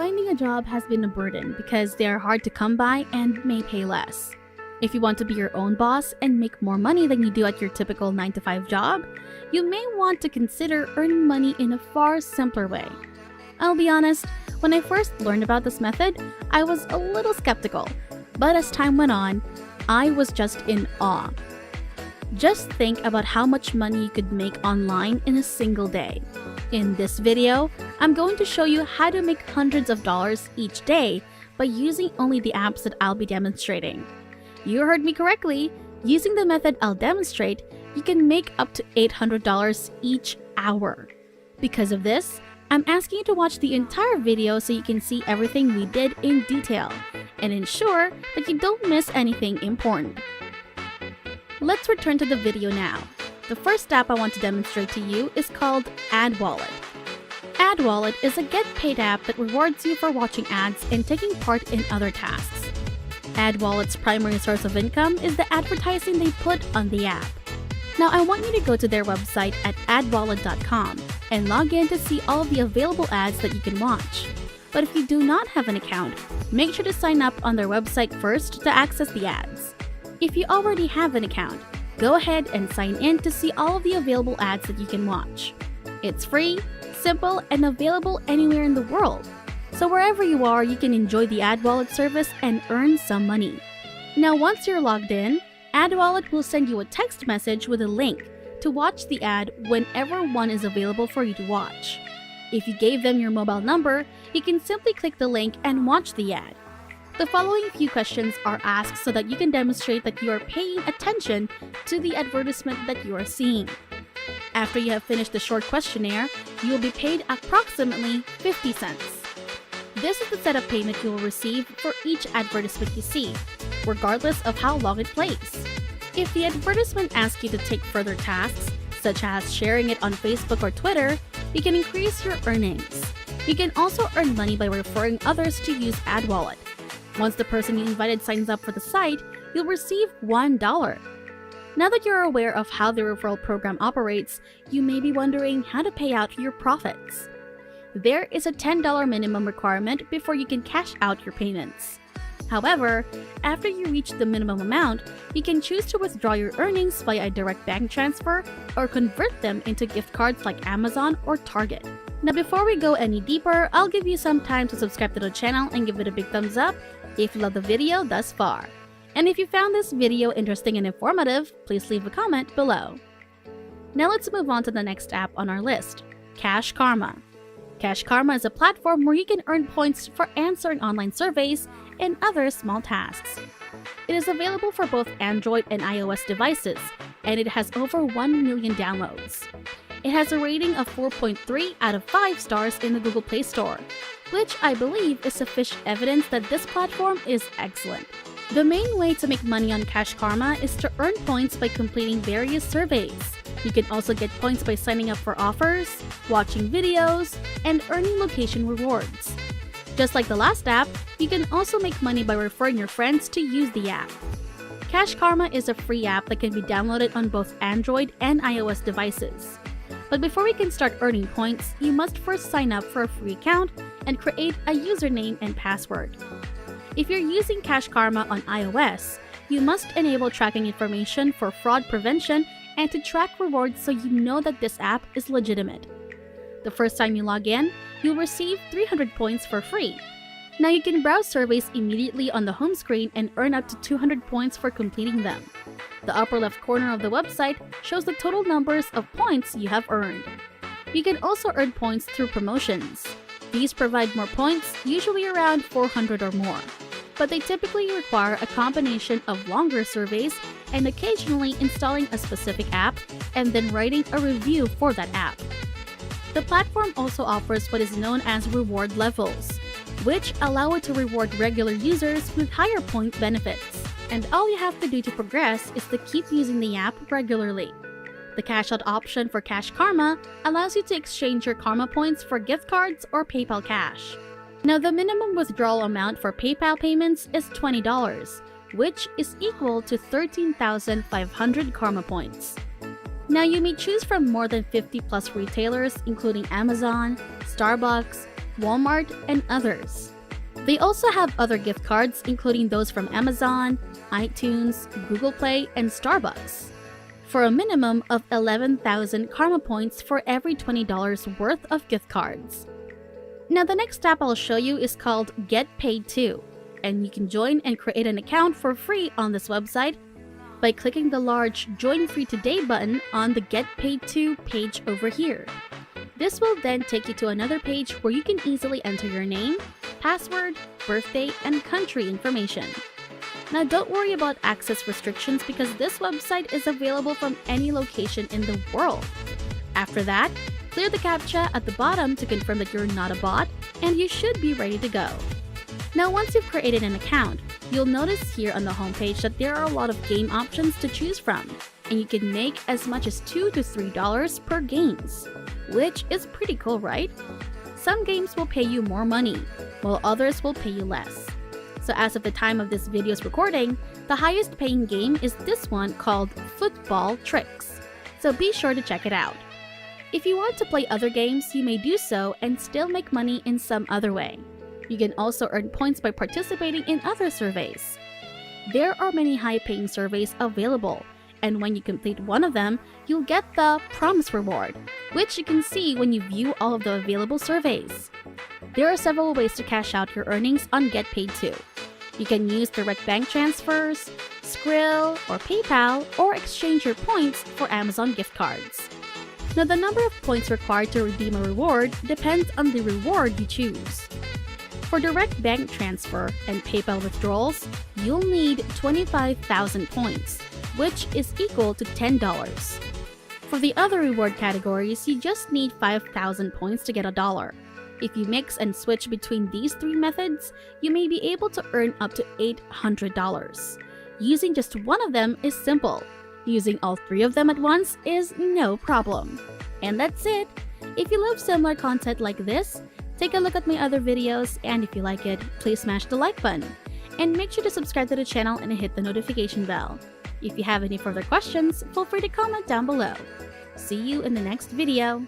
finding a job has been a burden because they are hard to come by and may pay less. If you want to be your own boss and make more money than you do at your typical 9-to-5 job, you may want to consider earning money in a far simpler way. I'll be honest, when I first learned about this method, I was a little skeptical, but as time went on, I was just in awe. Just think about how much money you could make online in a single day. In this video, I'm going to show you how to make hundreds of dollars each day by using only the apps that I'll be demonstrating. You heard me correctly. Using the method I'll demonstrate, you can make up to $800 each hour. Because of this, I'm asking you to watch the entire video so you can see everything we did in detail and ensure that you don't miss anything important. Let's return to the video now. The first app I want to demonstrate to you is called AdWallet. AdWallet is a get-paid app that rewards you for watching ads and taking part in other tasks. AdWallet's primary source of income is the advertising they put on the app. Now I want you to go to their website at adwallet.com and log in to see all of the available ads that you can watch. But if you do not have an account, make sure to sign up on their website first to access the ads. If you already have an account, go ahead and sign in to see all of the available ads that you can watch. It's free, simple, and available anywhere in the world. So wherever you are, you can enjoy the AdWallet service and earn some money. Now once you're logged in, AdWallet will send you a text message with a link to watch the ad whenever one is available for you to watch. If you gave them your mobile number, you can simply click the link and watch the ad. The following few questions are asked so that you can demonstrate that you are paying attention to the advertisement that you are seeing. After you have finished the short questionnaire, you will be paid approximately 50 cents. This is the setup payment you will receive for each advertisement you see, regardless of how long it plays. If the advertisement asks you to take further tasks, such as sharing it on Facebook or Twitter, you can increase your earnings. You can also earn money by referring others to use AdWallet. Once the person you invited signs up for the site, you'll receive $1. Now that you're aware of how the referral program operates, you may be wondering how to pay out your profits. There is a $10 minimum requirement before you can cash out your payments. However, after you reach the minimum amount, you can choose to withdraw your earnings via a direct bank transfer or convert them into gift cards like Amazon or Target. Now before we go any deeper, I'll give you some time to subscribe to the channel and give it a big thumbs up if you love the video thus far. And if you found this video interesting and informative, please leave a comment below. Now let's move on to the next app on our list, Cash Karma. Cash Karma is a platform where you can earn points for answering online surveys and other small tasks. It is available for both Android and iOS devices, and it has over 1 million downloads. It has a rating of 4.3 out of 5 stars in the Google Play Store, which I believe is sufficient evidence that this platform is excellent. The main way to make money on Cash Karma is to earn points by completing various surveys. You can also get points by signing up for offers, watching videos, and earning location rewards. Just like the last app, you can also make money by referring your friends to use the app. Cash Karma is a free app that can be downloaded on both Android and iOS devices. But before we can start earning points, you must first sign up for a free account and create a username and password. If you're using Cash Karma on iOS, you must enable tracking information for fraud prevention and to track rewards so you know that this app is legitimate. The first time you log in, you'll receive 300 points for free. Now you can browse surveys immediately on the home screen and earn up to 200 points for completing them. The upper left corner of the website shows the total numbers of points you have earned. You can also earn points through promotions. These provide more points, usually around 400 or more, but they typically require a combination of longer surveys and occasionally installing a specific app and then writing a review for that app. The platform also offers what is known as reward levels, which allow it to reward regular users with higher point benefits. And all you have to do to progress is to keep using the app regularly. The cash out option for Cash Karma allows you to exchange your Karma points for gift cards or PayPal cash. Now the minimum withdrawal amount for PayPal payments is $20, which is equal to 13,500 Karma points. Now you may choose from more than 50 plus retailers including Amazon, Starbucks, Walmart, and others. They also have other gift cards, including those from Amazon, iTunes, Google Play, and Starbucks, for a minimum of 11,000 karma points for every $20 worth of gift cards. Now, the next app I'll show you is called Get Paid To, and you can join and create an account for free on this website by clicking the large Join Free Today button on the Get Paid To page over here. This will then take you to another page where you can easily enter your name, password, birthday, and country information. Now, don't worry about access restrictions because this website is available from any location in the world. After that, clear the CAPTCHA at the bottom to confirm that you're not a bot, and you should be ready to go. Now, once you've created an account, you'll notice here on the homepage that there are a lot of game options to choose from, and you can make as much as $2 to $3 per games, which is pretty cool, right? Some games will pay you more money, while others will pay you less. So as of the time of this video's recording, the highest paying game is this one called Football Tricks, so be sure to check it out. If you want to play other games, you may do so and still make money in some other way. You can also earn points by participating in other surveys. There are many high-paying surveys available, and when you complete one of them, you'll get the Promise Reward, which you can see when you view all of the available surveys. There are several ways to cash out your earnings on Get Paid To. You can use direct bank transfers, Skrill, or PayPal, or exchange your points for Amazon gift cards. Now, the number of points required to redeem a reward depends on the reward you choose. For direct bank transfer and PayPal withdrawals, you'll need 25,000 points, which is equal to $10. For the other reward categories, you just need 5,000 points to get $1. If you mix and switch between these three methods, you may be able to earn up to $800. Using just one of them is simple. Using all three of them at once is no problem. And that's it! If you love similar content like this, take a look at my other videos, and if you like it, please smash the like button. And make sure to subscribe to the channel and hit the notification bell. If you have any further questions, feel free to comment down below. See you in the next video.